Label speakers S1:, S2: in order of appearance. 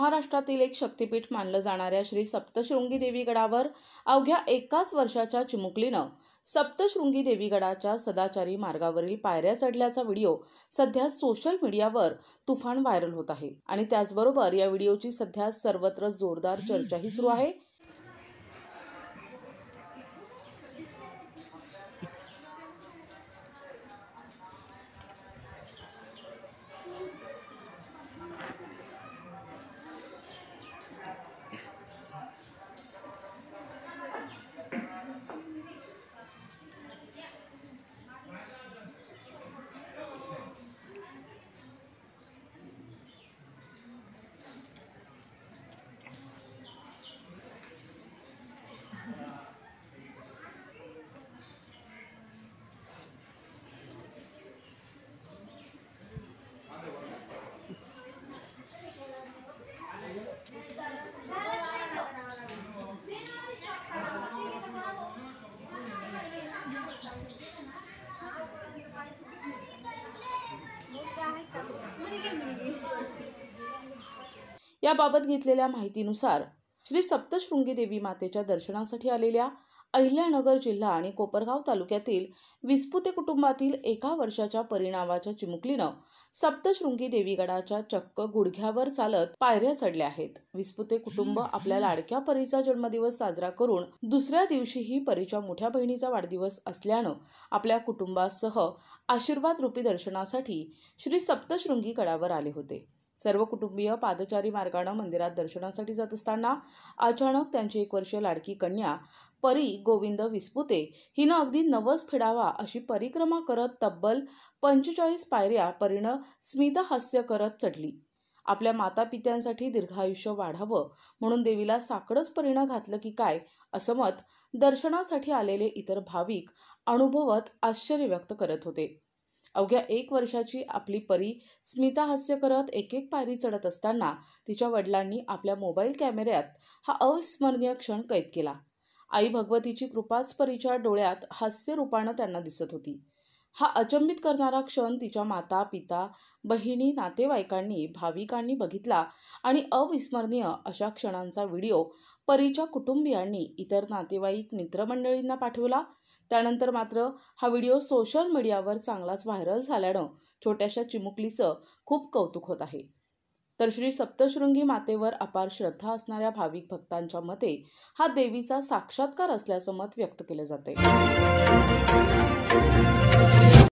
S1: महाराष्ट्रातील एक शक्तिपीठ मानलं जाणाऱ्या श्री सप्तशृंगी देवीगडावर अवघ्या एकाच वर्षाच्या चिमुकलीनं सप्तशृंगी देवीगडाच्या सदाचारी मार्गावरील पायऱ्या चढल्याचा व्हिडिओ सध्या सोशल मीडियावर तुफान व्हायरल होत आहे आणि त्याचबरोबर या व्हिडिओची सध्या सर्वत्र जोरदार चर्चाही सुरू आहे। याबाबत घेतलेल्या माहितीनुसार श्री सप्तशृंगी देवी मातेच्या दर्शनासाठी आलेल्या अहिल्यानगर जिल्हा आणि कोपरगाव तालुक्यातील विस्पुते कुटुंबातील 1 वर्षाच्या परिणावाच्या चिमुकलीनं सप्तशृंगी देवीगडाच्या चक्क गुडघ्यावर चालत पायऱ्या चढल्या आहेत। विस्पुते कुटुंब आपल्या लाडक्या परीचा जन्मदिवस साजरा करून दुसऱ्या दिवशीही परीच्या मोठ्या बहिणीचा वाढदिवस असल्यानं आपल्या कुटुंबासह आशीर्वाद रूपी दर्शनासाठी श्री सप्तशृंगी गडावर आले होते। सर्व कुटुंबीय पादचारी मार्गाने मंदिरात दर्शनासाठी जात असताना अचानक त्यांची 1 वर्षीय लाडकी कन्या परी गोविंद विस्पुते हिनं अगदी नवस फेडावा अशी परिक्रमा करत तब्बल 45 पायऱ्या परीनं स्मितहास्य करत चढली। आपल्या मातापित्यांसाठी दीर्घायुष्य वाढावं म्हणून देवीला साकडंच परीनं घातलं की काय असं मत दर्शनासाठी आलेले इतर भाविक अनुभवत आश्चर्य व्यक्त करत होते। अवघ्या 1 वर्षाची आपली परी स्मितहास्य करत एक पायरी चढत असताना तिच्या वडिलांनी आपल्या मोबाईल कॅमेऱ्यात हा अविस्मरणीय क्षण कैद केला। आई भगवतीची कृपाच परीच्या डोळ्यात हास्य रूपानं त्यांना दिसत होती। हा अचंबित करणारा क्षण तिच्या माता पिता बहिणी नातेवाईकांनी भाविकांनी बघितला आणि अविस्मरणीय अशा क्षणांचा व्हिडिओ परीच्या कुटुंबियांनी इतर नातेवाईक मित्रमंडळींना पाठवला। त्यानंतर मात्र हा व्हिडिओ सोशल मीडियावर चांगलाच व्हायरल झाल्यानं छोट्याशा चिमुकलीचं खूप कौतुक होत आहे। तर श्री सप्तशृंगी मातेवर अपार श्रद्धा असणाऱ्या भाविक भक्तांच्या मते हा देवीचा साक्षात्कार असल्याचं मत व्यक्त केलं जाते।